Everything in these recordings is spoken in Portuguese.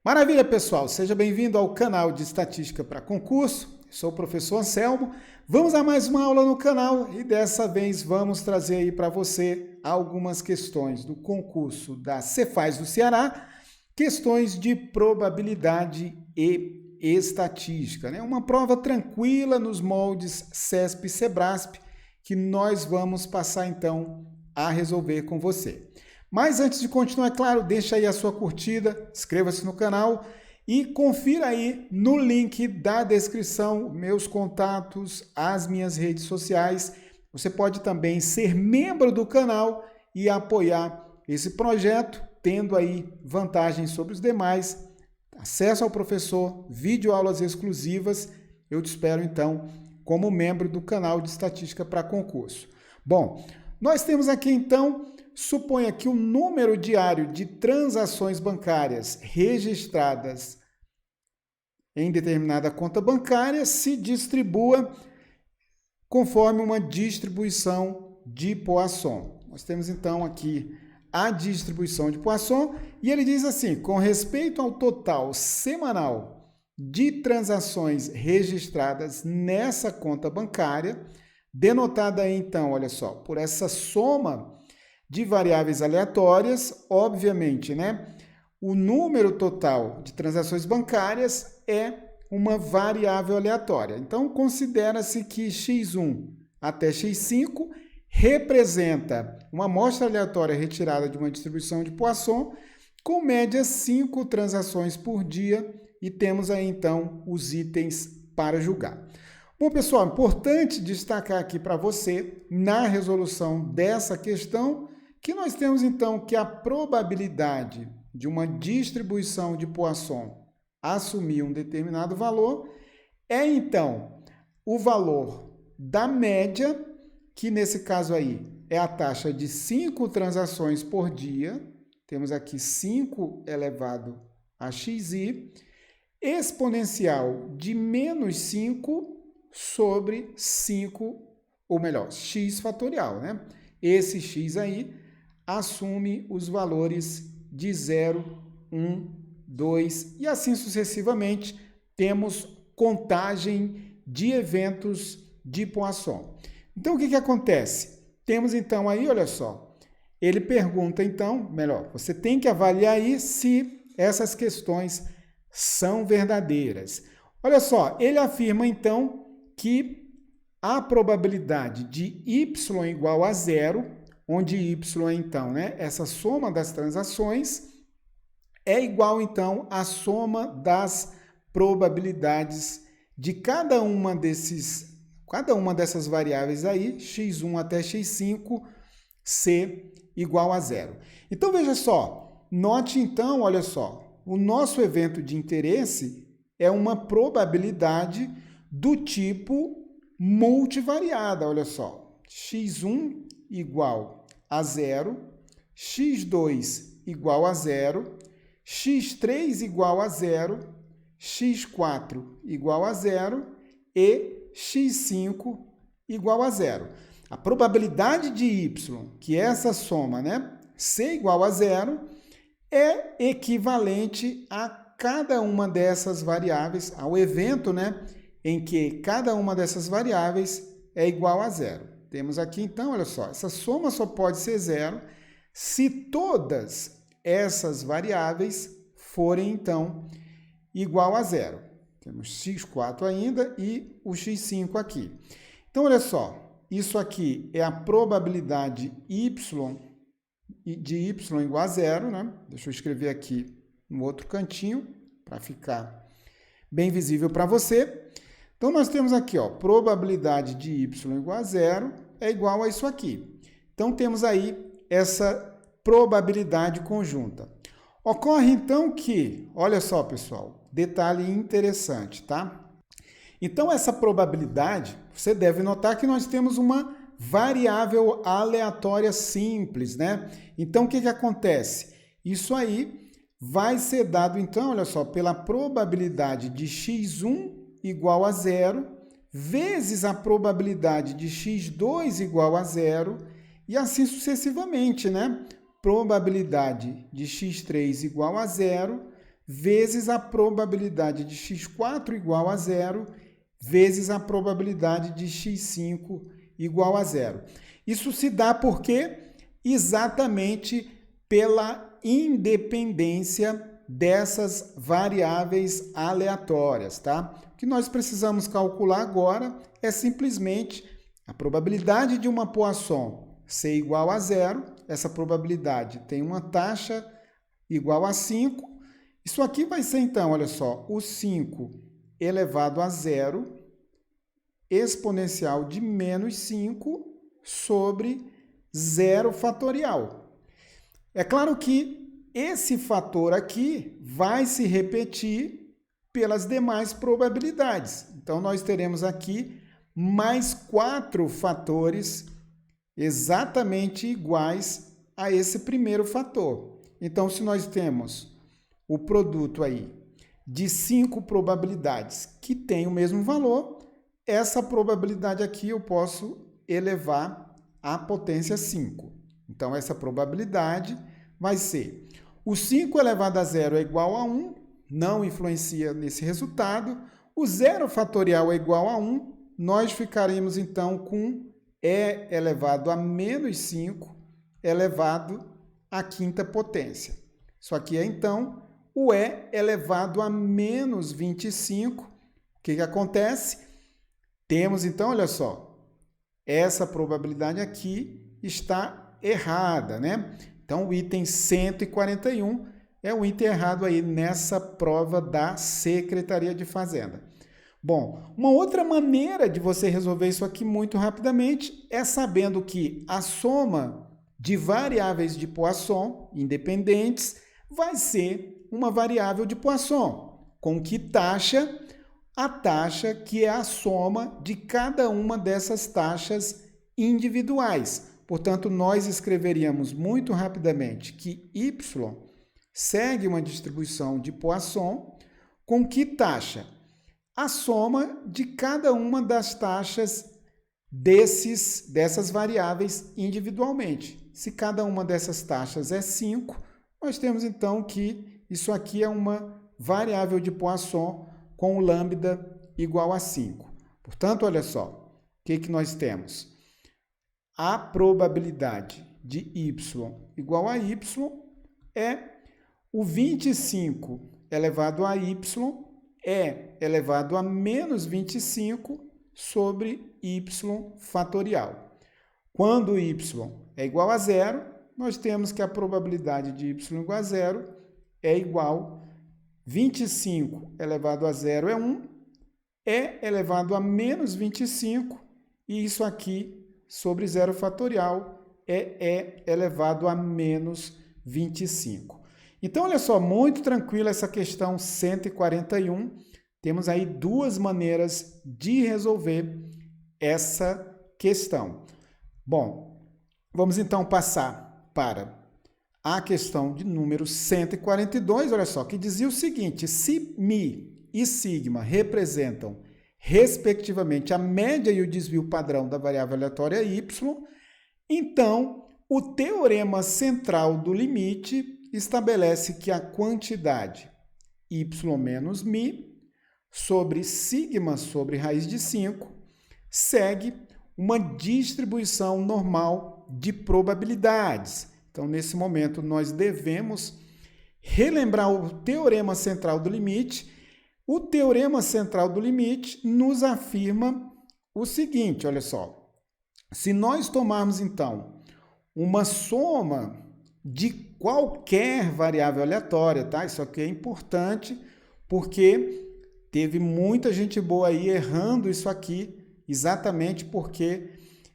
Maravilha, pessoal! Seja bem-vindo ao canal de Estatística para Concurso. Sou o professor Anselmo. Vamos a mais uma aula no canal e dessa vez vamos trazer aí para você algumas questões do concurso da Cefaz do Ceará, questões de probabilidade e estatística, né? Uma prova tranquila nos moldes CESP e Sebrasp que nós vamos passar então a resolver com você. Mas antes de continuar, é claro, deixa aí a sua curtida, inscreva-se no canal e confira aí no link da descrição meus contatos, as minhas redes sociais. Você pode também ser membro do canal e apoiar esse projeto, tendo aí vantagens sobre os demais, acesso ao professor, videoaulas exclusivas. Eu te espero então como membro do canal de Estatística para Concurso. Bom, nós temos aqui então, suponha que o número diário de transações bancárias registradas em determinada conta bancária se distribua conforme uma distribuição de Poisson. Nós temos então aqui a distribuição de Poisson e ele diz assim, com respeito ao total semanal de transações registradas nessa conta bancária, denotada aí então, olha só, por essa soma de variáveis aleatórias, obviamente, né? O número total de transações bancárias é uma variável aleatória. Então, considera-se que x1 até x5 representa uma amostra aleatória retirada de uma distribuição de Poisson com média 5 transações por dia e temos aí então os itens para julgar. Bom, pessoal, importante destacar aqui para você, na resolução dessa questão, que nós temos então que a probabilidade de uma distribuição de Poisson assumir um determinado valor é então o valor da média, que nesse caso aí é a taxa de 5 transações por dia, temos aqui 5 elevado a xi, exponencial de menos 5 sobre 5, ou melhor, x fatorial, né? Esse x aí assume os valores de 0, 1, 2 e assim sucessivamente. Temos contagem de eventos de Poisson. Então, o que acontece? Temos então aí, olha só, ele pergunta então, melhor, você tem que avaliar aí se essas questões são verdadeiras. Olha só, ele afirma então que a probabilidade de y igual a 0, onde y é então, né, essa soma das transações, é igual então à soma das probabilidades de cada uma dessas variáveis aí, x1 até x5, ser igual a 0. Então veja só, note então, olha só, o nosso evento de interesse é uma probabilidade do tipo multivariada, olha só, x1 igual a 0, x2 igual a 0, x3 igual a 0, x4 igual a 0 e x5 igual a 0. A probabilidade de y, que é essa soma, né, ser igual a 0, é equivalente a cada uma dessas variáveis, ao evento, né, em que cada uma dessas variáveis é igual a 0. Temos aqui, então, olha só, essa soma só pode ser 0 se todas essas variáveis forem, então, igual a 0. Temos x4 ainda e o x5 aqui. Então, olha só, isso aqui é a probabilidade de y igual a 0, né? Deixa eu escrever aqui no outro cantinho para ficar bem visível para você. Então, nós temos aqui, ó, probabilidade de y igual a 0 é igual a isso aqui. Então, temos aí essa probabilidade conjunta. Ocorre, então, que, olha só, pessoal, detalhe interessante, tá? Então, essa probabilidade, você deve notar que nós temos uma variável aleatória simples, né? Então, o que acontece? Isso aí vai ser dado, então, olha só, pela probabilidade de x1 igual a 0, vezes a probabilidade de x2 igual a 0, e assim sucessivamente, né? Probabilidade de x3 igual a 0, vezes a probabilidade de x4 igual a zero, vezes a probabilidade de x5 igual a zero. Isso se dá porque exatamente pela independência dessas variáveis aleatórias, tá? O que nós precisamos calcular agora é simplesmente a probabilidade de uma poisson ser igual a zero. Essa probabilidade tem uma taxa igual a 5. Isso aqui vai ser, então, olha só, o 5 elevado a zero exponencial de menos 5 sobre zero fatorial. É claro que esse fator aqui vai se repetir pelas demais probabilidades. Então, nós teremos aqui mais 4 fatores exatamente iguais a esse primeiro fator. Então, se nós temos o produto aí de 5 probabilidades que tem o mesmo valor, essa probabilidade aqui eu posso elevar à potência 5. Então, essa probabilidade vai ser o 5 elevado a zero é igual a 1, não influencia nesse resultado. O zero fatorial é igual a 1, nós ficaremos então com e elevado a menos 5 elevado à quinta potência. Isso aqui é então o e elevado a menos 25. O que acontece? Temos então, olha só, essa probabilidade aqui está errada, né? Então, o item 141 é o item errado aí nessa prova da Secretaria de Fazenda. Bom, uma outra maneira de você resolver isso aqui muito rapidamente é sabendo que a soma de variáveis de Poisson independentes vai ser uma variável de Poisson. Com que taxa? A taxa que é a soma de cada uma dessas taxas individuais. Portanto, nós escreveríamos muito rapidamente que y segue uma distribuição de Poisson com que taxa? A soma de cada uma das taxas dessas variáveis individualmente. Se cada uma dessas taxas é 5, nós temos então que isso aqui é uma variável de Poisson com o lambda igual a 5. Portanto, olha só, o que nós temos? A probabilidade de y igual a y é o 25 elevado a y é elevado a menos 25 sobre y fatorial. Quando y é igual a zero, nós temos que a probabilidade de y igual a zero é igual a 25 elevado a zero é 1, é elevado a menos 25, e isso aqui sobre zero fatorial é elevado a menos 25. Então, olha só, muito tranquila essa questão 141. Temos aí duas maneiras de resolver essa questão. Bom, vamos então passar para a questão de número 142, olha só, que dizia o seguinte: se μ e sigma representam, respectivamente, a média e o desvio padrão da variável aleatória y, então o teorema central do limite estabelece que a quantidade y menos μ sobre sigma sobre raiz de 5 segue uma distribuição normal de probabilidades. Então, nesse momento, nós devemos relembrar o teorema central do limite. O teorema central do limite nos afirma o seguinte, olha só. Se nós tomarmos, então, uma soma de qualquer variável aleatória, tá? Isso aqui é importante, porque teve muita gente boa aí errando isso aqui, exatamente porque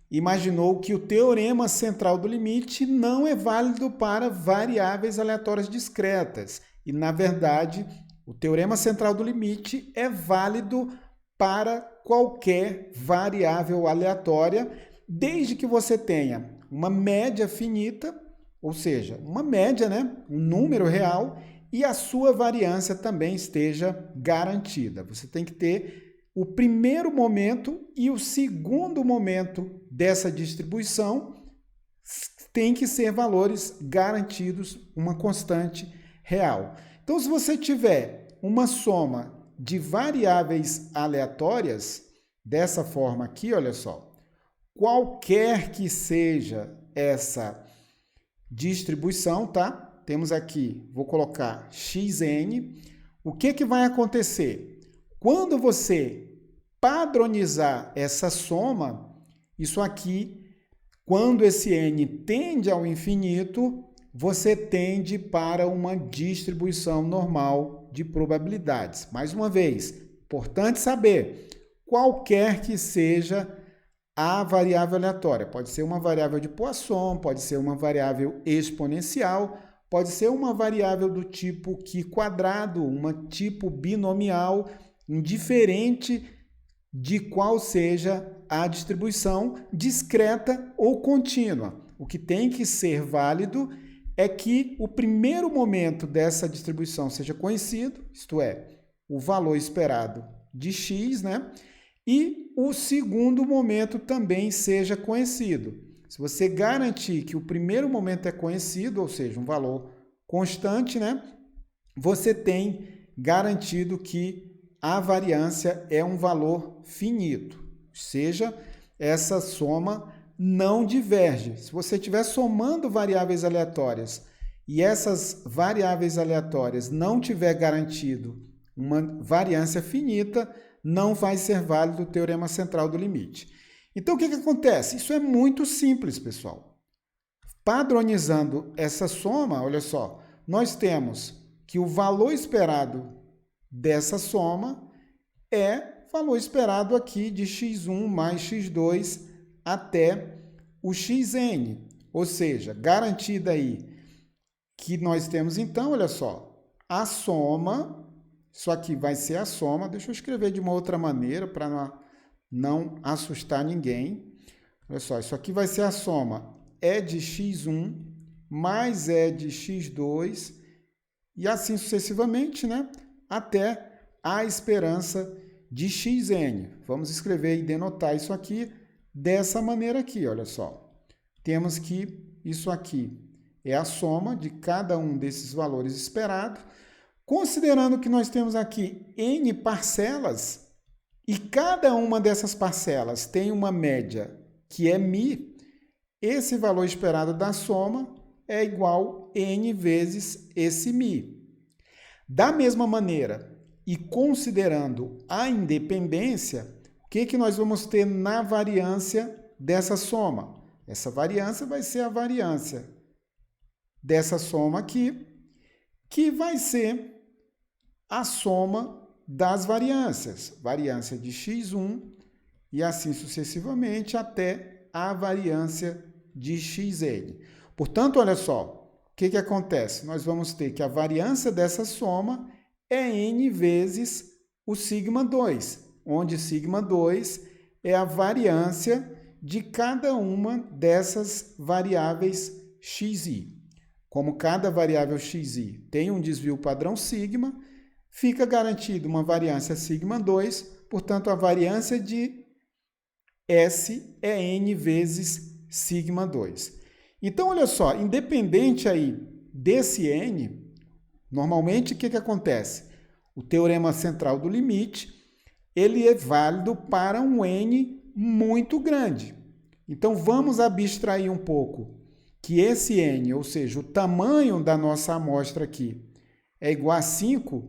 imaginou que o teorema central do limite não é válido para variáveis aleatórias discretas. E, na verdade, o teorema central do limite é válido para qualquer variável aleatória, desde que você tenha uma média finita, ou seja, uma média, né? Um número real, e a sua variância também esteja garantida. Você tem que ter o primeiro momento e o segundo momento dessa distribuição tem que ser valores garantidos, uma constante real. Então, se você tiver uma soma de variáveis aleatórias, dessa forma aqui, olha só, qualquer que seja essa distribuição, tá? Temos aqui, vou colocar xn. O que vai acontecer? Quando você padronizar essa soma, isso aqui, quando esse n tende ao infinito, você tende para uma distribuição normal de probabilidades. Mais uma vez, importante saber, qualquer que seja a variável aleatória. Pode ser uma variável de Poisson, pode ser uma variável exponencial, pode ser uma variável do tipo Qi quadrado, uma tipo binomial, indiferente de qual seja a distribuição, discreta ou contínua. O que tem que ser válido é que o primeiro momento dessa distribuição seja conhecido, isto é, o valor esperado de x, né? E o segundo momento também seja conhecido. Se você garantir que o primeiro momento é conhecido, ou seja, um valor constante, né? Você tem garantido que a variância é um valor finito, ou seja, essa soma não diverge. Se você estiver somando variáveis aleatórias e essas variáveis aleatórias não tiver garantido uma variância finita, não vai ser válido o teorema central do limite. Então, o que acontece? Isso é muito simples, pessoal. Padronizando essa soma, olha só, nós temos que o valor esperado dessa soma é valor esperado aqui de x1 mais x2 até o xn. Ou seja, garantida aí que nós temos, então, olha só, a soma. Isso aqui vai ser a soma. Deixa eu escrever de uma outra maneira para não assustar ninguém. Olha só, isso aqui vai ser a soma E de x1 mais E de x2 e assim sucessivamente, né? Até a esperança de xn. Vamos escrever e denotar isso aqui dessa maneira aqui, olha só. Temos que isso aqui é a soma de cada um desses valores esperados. Considerando que nós temos aqui n parcelas e cada uma dessas parcelas tem uma média que é μ, esse valor esperado da soma é igual a n vezes esse μ. Da mesma maneira, e considerando a independência, o que nós vamos ter na variância dessa soma? Essa variância vai ser a variância dessa soma aqui, que vai ser a soma das variâncias, variância de x1 e assim sucessivamente até a variância de xn. Portanto, olha só, o que acontece? Nós vamos ter que a variância dessa soma é n vezes o σ2, onde σ2 é a variância de cada uma dessas variáveis xi. Como cada variável xi tem um desvio padrão sigma, fica garantida uma variância σ2, portanto, a variância de S é n vezes σ2. Então, olha só, independente aí desse n, normalmente o que acontece? O teorema central do limite, ele é válido para um n muito grande. Então, vamos abstrair um pouco que esse n, ou seja, o tamanho da nossa amostra aqui, é igual a 5.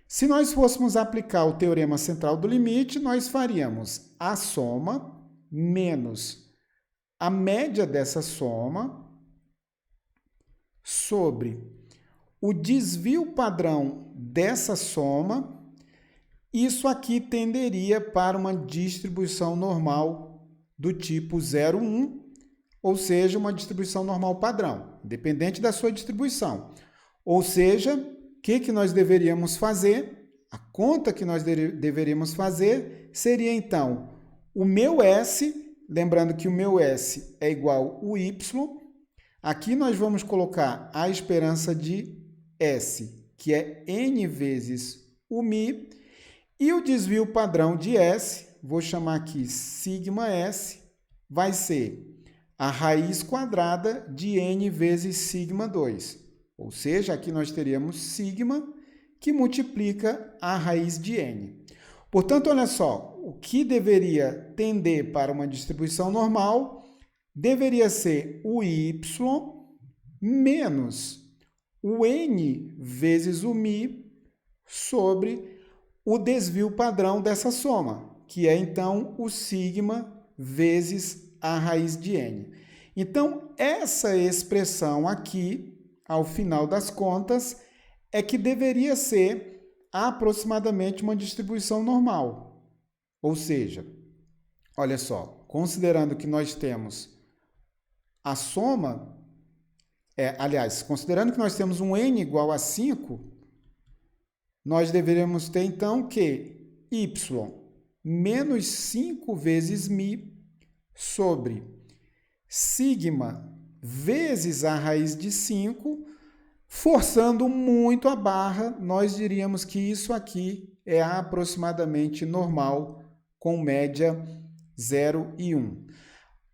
Se nós fôssemos aplicar o teorema central do limite, nós faríamos a soma menos a média dessa soma sobre o desvio padrão dessa soma. Isso aqui tenderia para uma distribuição normal do tipo 0,1, ou seja, uma distribuição normal padrão, independente da sua distribuição. Ou seja, o que nós deveríamos fazer? A conta que nós deveríamos fazer seria, então, o meu S, lembrando que o meu S é igual ao Y, aqui nós vamos colocar a esperança de S, que é n vezes o μ, e o desvio padrão de S, vou chamar aqui σS, vai ser a raiz quadrada de n vezes σ2. Ou seja, aqui nós teríamos sigma, que multiplica a raiz de n. Portanto, olha só, o que deveria tender para uma distribuição normal deveria ser o y menos o n vezes o μ sobre o desvio padrão dessa soma, que é então o sigma vezes a raiz de n. Então, essa expressão aqui, ao final das contas, é que deveria ser aproximadamente uma distribuição normal. Ou seja, olha só, considerando que nós temos a soma, considerando que nós temos um n igual a 5, nós deveríamos ter então que y menos 5 vezes μ sobre sigma vezes a raiz de 5, forçando muito a barra, nós diríamos que isso aqui é aproximadamente normal, com média 0 e 1.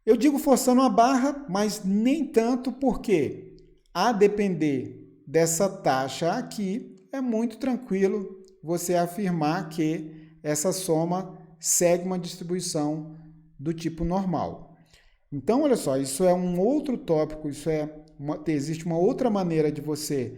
Eu digo forçando a barra, mas nem tanto, porque a depender dessa taxa aqui, é muito tranquilo você afirmar que essa soma segue uma distribuição do tipo normal. Então, olha só, isso é um outro tópico, existe uma outra maneira de você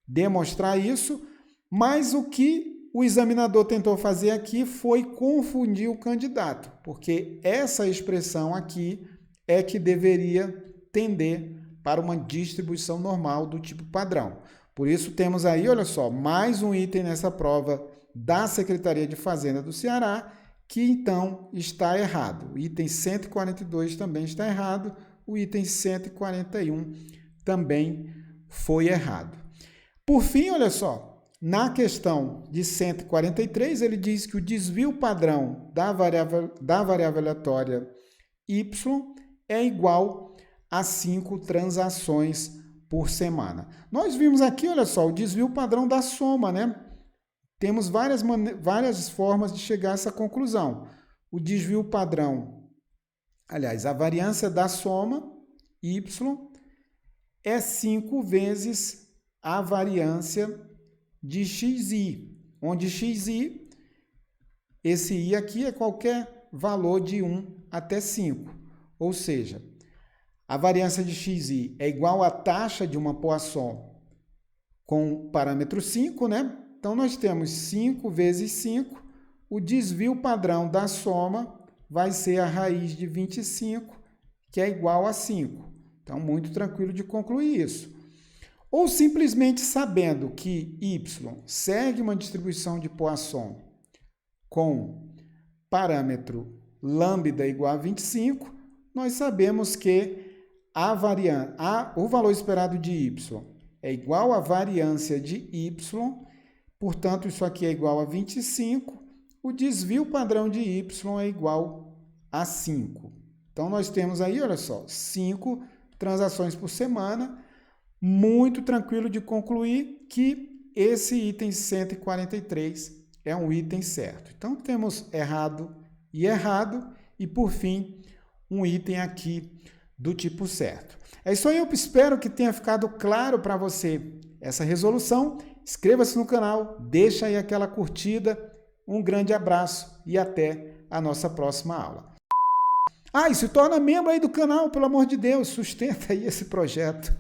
demonstrar isso, mas o que o examinador tentou fazer aqui foi confundir o candidato, porque essa expressão aqui é que deveria tender para uma distribuição normal do tipo padrão. Por isso, temos aí, olha só, mais um item nessa prova da Secretaria de Fazenda do Ceará, que então está errado. O item 142 também está errado, o item 141 também foi errado. Por fim, olha só, na questão de 143, ele diz que o desvio padrão da variável aleatória y é igual a 5 transações por semana. Nós vimos aqui, olha só, o desvio padrão da soma, né? Temos várias formas de chegar a essa conclusão. O desvio padrão, a variância da soma, y, é 5 vezes a variância de xi, onde xi, esse i aqui é qualquer valor de 1 até 5. Ou seja, a variância de xi é igual à taxa de uma Poisson com parâmetro 5, né? Então, nós temos 5 vezes 5, o desvio padrão da soma vai ser a raiz de 25, que é igual a 5. Então, muito tranquilo de concluir isso. Ou simplesmente sabendo que y segue uma distribuição de Poisson com parâmetro lambda igual a 25, nós sabemos que o valor esperado de y é igual à variância de y, portanto, isso aqui é igual a 25, o desvio padrão de y é igual a 5. Então, nós temos aí, olha só, 5 transações por semana, muito tranquilo de concluir que esse item 143 é um item certo. Então, temos errado, e por fim, um item aqui do tipo certo. É isso aí, eu espero que tenha ficado claro para você essa resolução. Inscreva-se no canal, deixa aí aquela curtida, um grande abraço e até a nossa próxima aula. E se torna membro aí do canal, pelo amor de Deus, sustenta aí esse projeto.